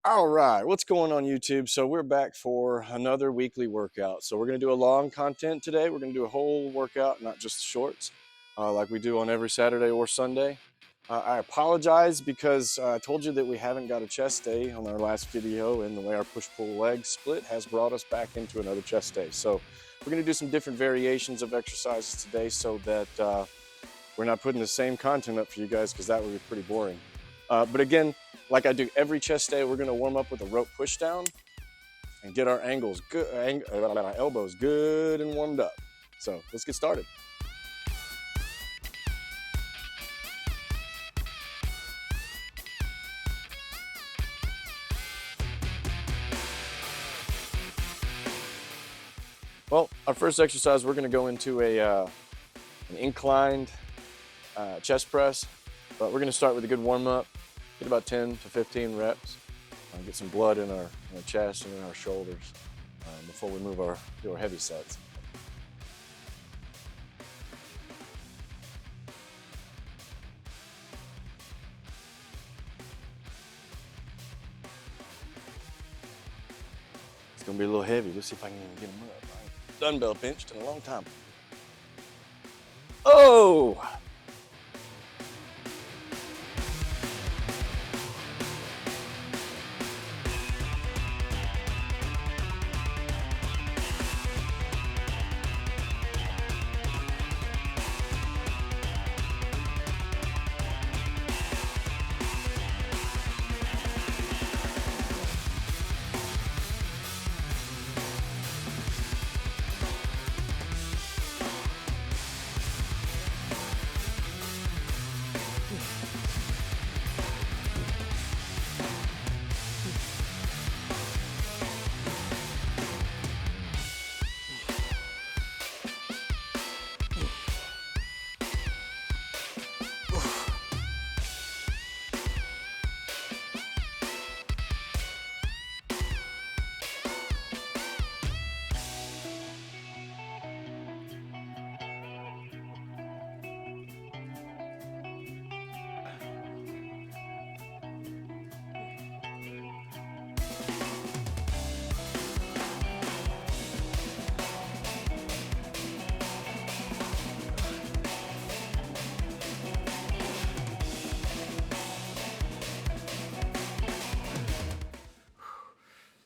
All right, what's going on YouTube? So we're back for another weekly workout. So we're gonna do a long content today. We're gonna do a whole workout, not just shorts, like we do on every Saturday or Sunday. I apologize because I told you that we haven't got a chest day on our last video, and the way our push-pull leg split has brought us back into another chest day. So we're gonna do some different variations of exercises today so that we're not putting the same content up for you guys, because that would be pretty boring. But again, like I do every chest day, we're gonna warm up with a rope push down and get our angles good, our elbows good and warmed up. So let's get started. Well, our first exercise, we're gonna go into an inclined chest press, but we're gonna start with a good warm up. Get about 10 to 15 reps. Get some blood in our chest and in our shoulders before we move do our heavy sets. It's gonna be a little heavy. Let's see if I can even get them up. I ain't dumbbell benched in a long time. Oh!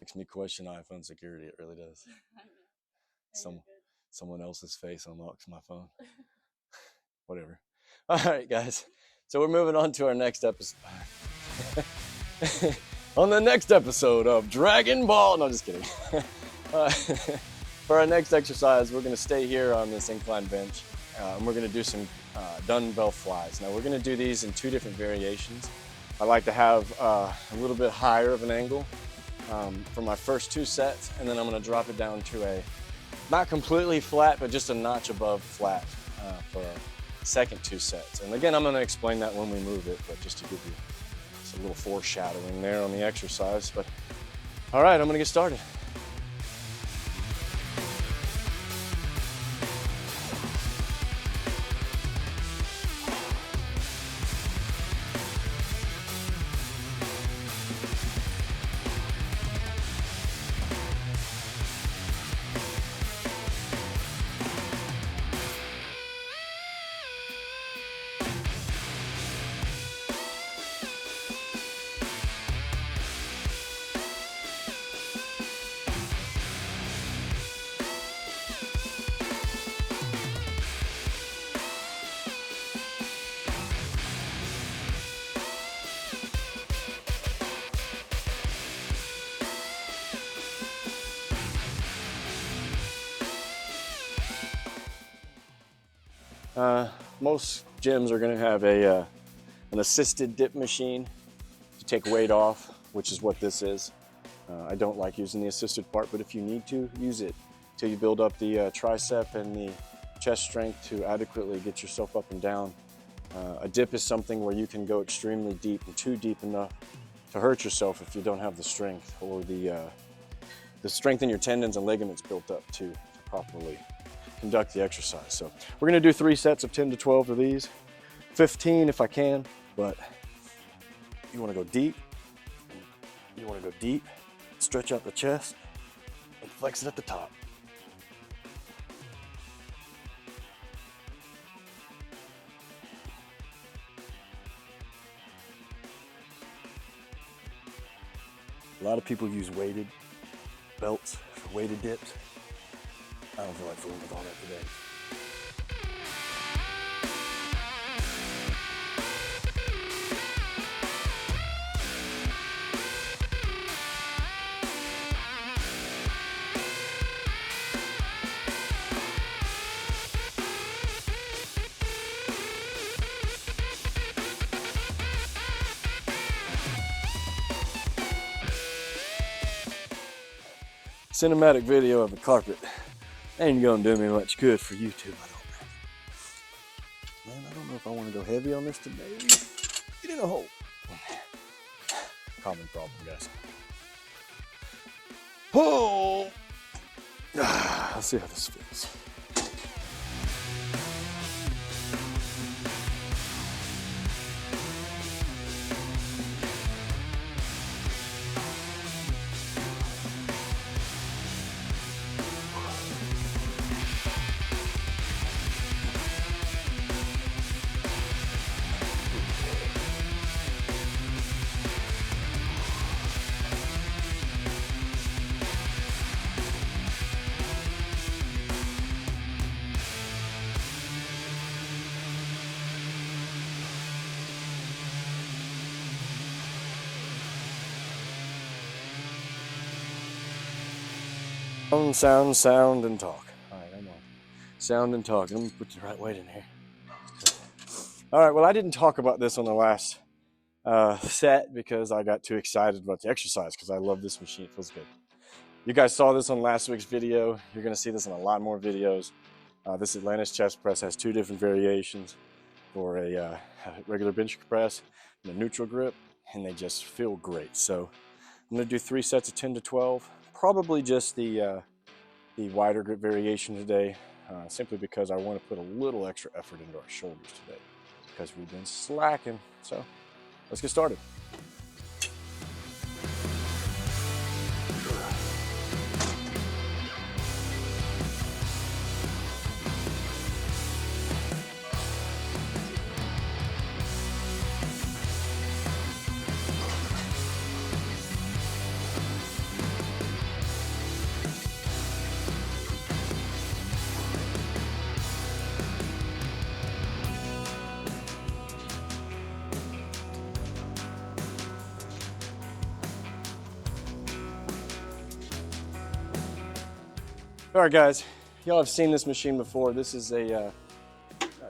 Makes me question iPhone security. It really does. Someone else's face unlocks my phone. Whatever. All right, guys. So we're moving on to our next episode. On the next episode of Dragon Ball. No, just kidding. For our next exercise, we're going to stay here on this incline bench, and we're going to do some dumbbell flies. Now, we're going to do these in two different variations. I like to have a little bit higher of an angle for my first two sets, and then I'm going to drop it down to a not completely flat, but just a notch above flat for our second two sets. And again, I'm going to explain that when we move it, but just to give you a little foreshadowing there on the exercise. But all right, I'm going to get started. Most gyms are going to have an assisted dip machine to take weight off, which is what this is. I don't like using the assisted part, but if you need to, use it till you build up the tricep and the chest strength to adequately get yourself up and down. A dip is something where you can go extremely deep, and too deep enough to hurt yourself if you don't have the strength or the strength in your tendons and ligaments built up to properly conduct the exercise. So we're gonna do 3 sets of 10 to 12 of these, 15 if I can, but you wanna go deep, You want to go deep, stretch out the chest, and flex it at the top. A lot of people use weighted belts for weighted dips. I don't feel like fooling with all that today. Cinematic video of a carpet ain't gonna do me much good for YouTube, I don't think. Man, I don't know if I want to go heavy on this today. Get in a hole. Common problem, guys. Oh! Let's see how this feels. Sound, and talk. All right, I'm on. Sound and talk. Let me put the right weight in here. All right, well, I didn't talk about this on the last set because I got too excited about the exercise because I love this machine. It feels good. You guys saw this on last week's video. You're going to see this in a lot more videos. This Atlantis chest press has two different variations for a regular bench press and a neutral grip, and they just feel great. So I'm going to do 3 sets of 10 to 12. Probably just the wider grip variation today, simply because I want to put a little extra effort into our shoulders today because we've been slacking. So let's get started. All right, guys, y'all have seen this machine before. This is a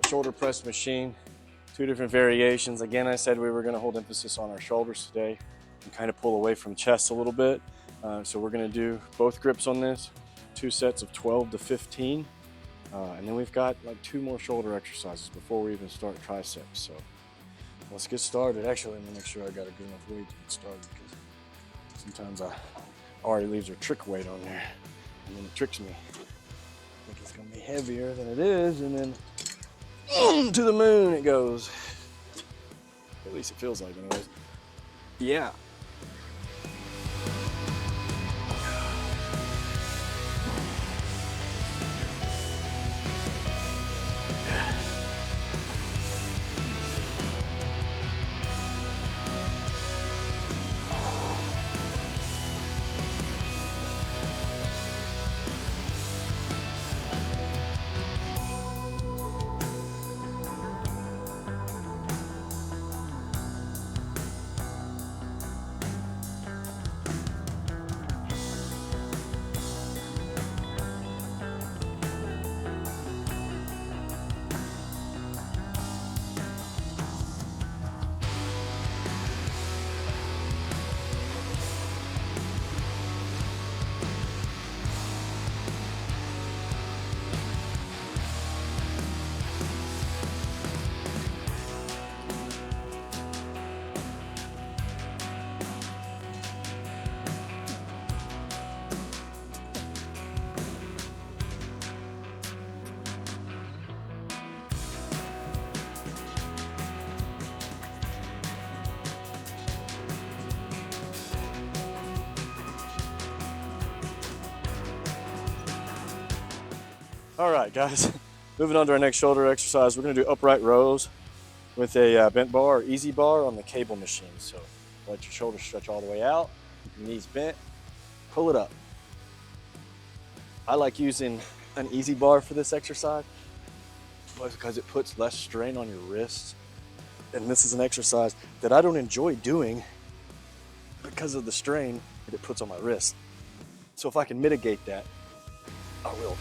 shoulder press machine, 2 different variations. Again, I said we were going to hold emphasis on our shoulders today and kind of pull away from chest a little bit. So we're going to do both grips on this, 2 sets of 12 to 15. And then we've got like 2 more shoulder exercises before we even start triceps. So let's get started. Actually, let me make sure I got a good enough weight to get started because sometimes I already leaves a trick weight on there. And then it tricks me. I think it's gonna be heavier than it is, and then to the moon it goes. At least it feels like anyways. Yeah. All right, guys, moving on to our next shoulder exercise. We're gonna do upright rows with a bent bar or easy bar on the cable machine. So let your shoulders stretch all the way out, your knees bent, pull it up. I like using an easy bar for this exercise because it puts less strain on your wrists. And this is an exercise that I don't enjoy doing because of the strain that it puts on my wrist. So if I can mitigate that, I will.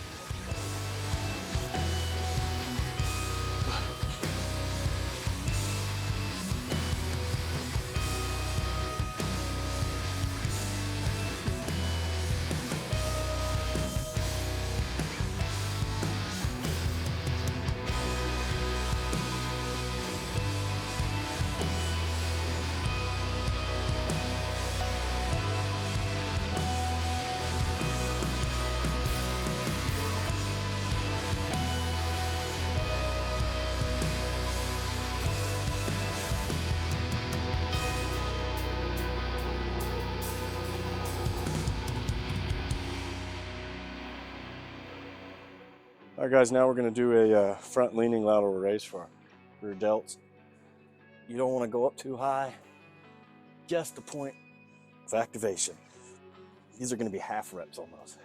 All right, guys, now we're gonna do a front leaning lateral raise for your delts. You don't wanna go up too high, just the point of activation. These are gonna be half reps almost.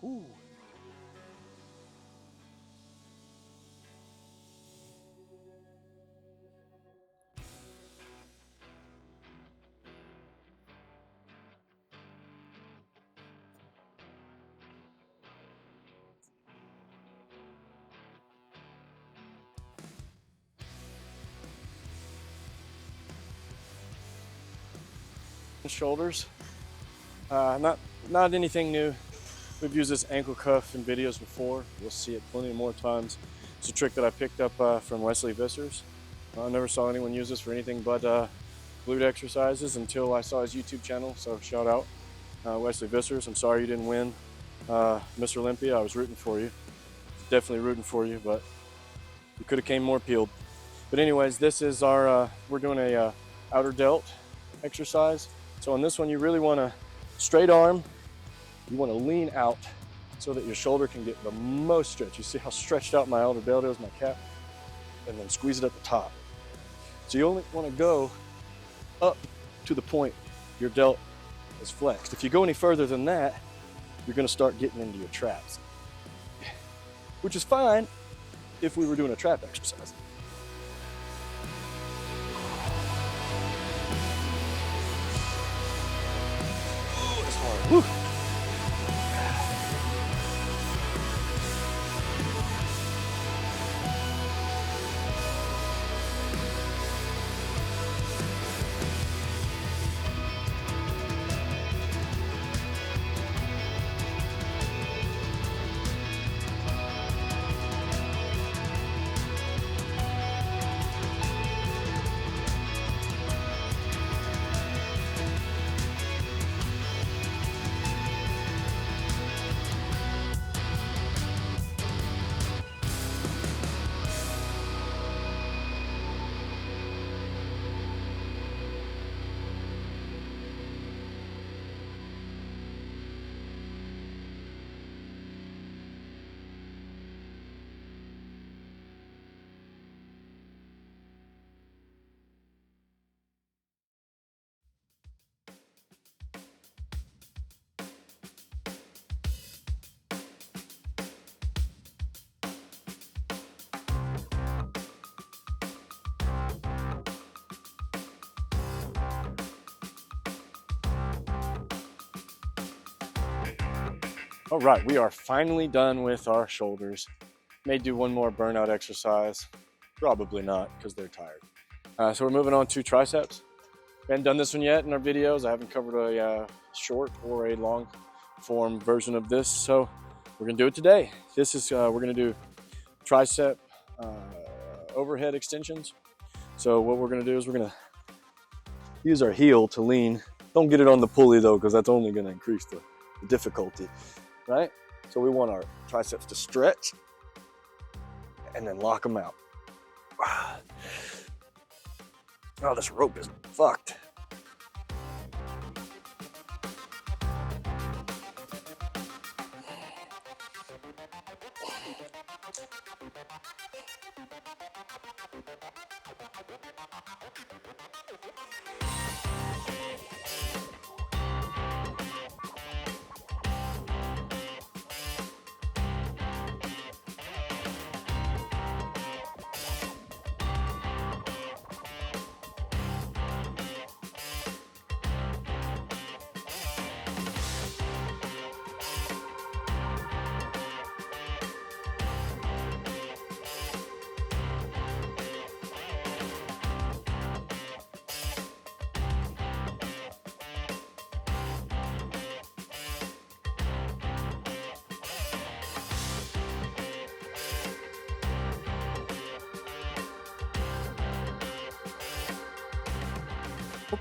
Ooh. Shoulders, not anything new. We've used this ankle cuff in videos before. We'll see it plenty more times. It's a trick that I picked up from Wesley Vissers. I never saw anyone use this for anything but glute exercises until I saw his YouTube channel. So shout out Wesley Vissers. I'm sorry you didn't win Mr. Olympia. I was rooting for you, definitely rooting for you, but you could have came more peeled. But anyways, this is our we're doing a outer delt exercise. So on this one, you really want to straight arm. You want to lean out so that your shoulder can get the most stretch. You see how stretched out my outer delt is, my cap? And then squeeze it at the top. So you only want to go up to the point your delt is flexed. If you go any further than that, you're going to start getting into your traps, which is fine if we were doing a trap exercise. Woo. All right, we are finally done with our shoulders. May do one more burnout exercise. Probably not, because they're tired. So we're moving on to triceps. We haven't done this one yet in our videos. I haven't covered a short or a long form version of this, so we're gonna do it today. This is, we're gonna do tricep overhead extensions. So what we're gonna do is we're gonna use our heel to lean. Don't get it on the pulley though, because that's only gonna increase the difficulty, right? So we want our triceps to stretch and then lock them out. Oh, this rope is fucked.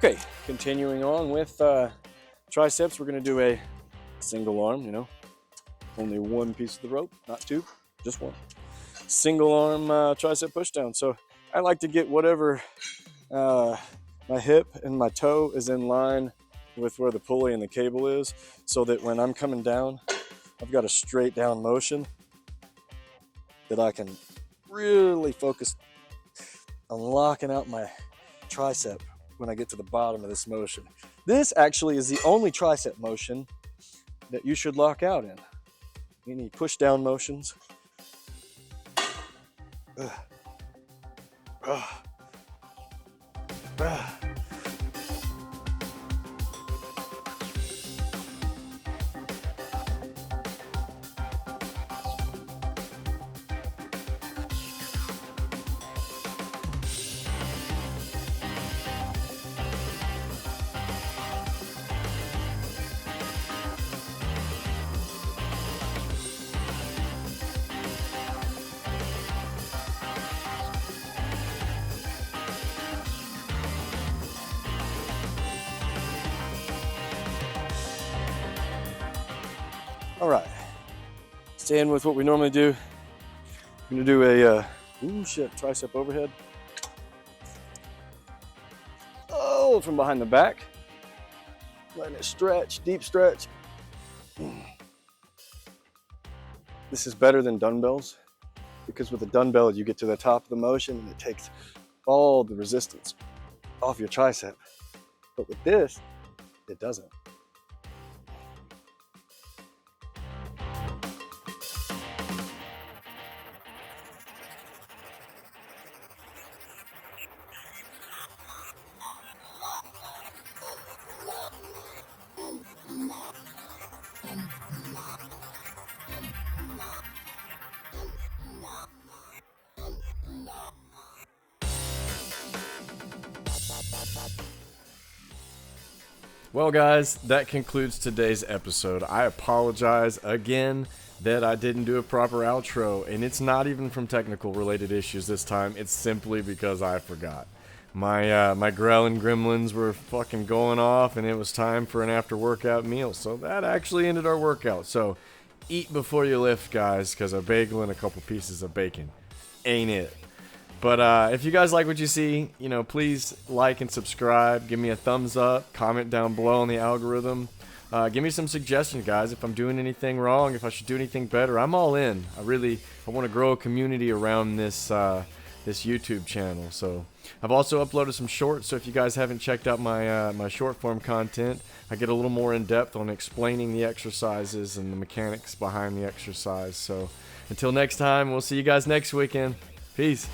Okay, continuing on with triceps, we're going to do a single arm, only one piece of the rope, not two, just one. Single arm tricep pushdown. So I like to get whatever my hip and my toe is in line with where the pulley and the cable is, so that when I'm coming down, I've got a straight down motion that I can really focus on locking out my tricep when I get to the bottom of this motion. This actually is the only tricep motion that you should lock out in. Any push down motions. All right, staying with what we normally do. I'm gonna do a, tricep overhead. Oh, from behind the back. Letting it stretch, deep stretch. This is better than dumbbells, because with a dumbbell, you get to the top of the motion and it takes all the resistance off your tricep. But with this, it doesn't. Well, guys, that concludes today's episode. I apologize again that I didn't do a proper outro, and it's not even from technical related issues this time. It's simply because I forgot. My growling gremlins were fucking going off, and it was time for an after workout meal, so that actually ended our workout. So eat before you lift, guys, because a bagel and a couple pieces of bacon ain't it. But if you guys like what you see, please like and subscribe. Give me a thumbs up. Comment down below on the algorithm. Give me some suggestions, guys. If I'm doing anything wrong, if I should do anything better, I'm all in. I want to grow a community around this YouTube channel. So I've also uploaded some shorts. So if you guys haven't checked out my short form content, I get a little more in depth on explaining the exercises and the mechanics behind the exercise. So until next time, we'll see you guys next weekend. Peace.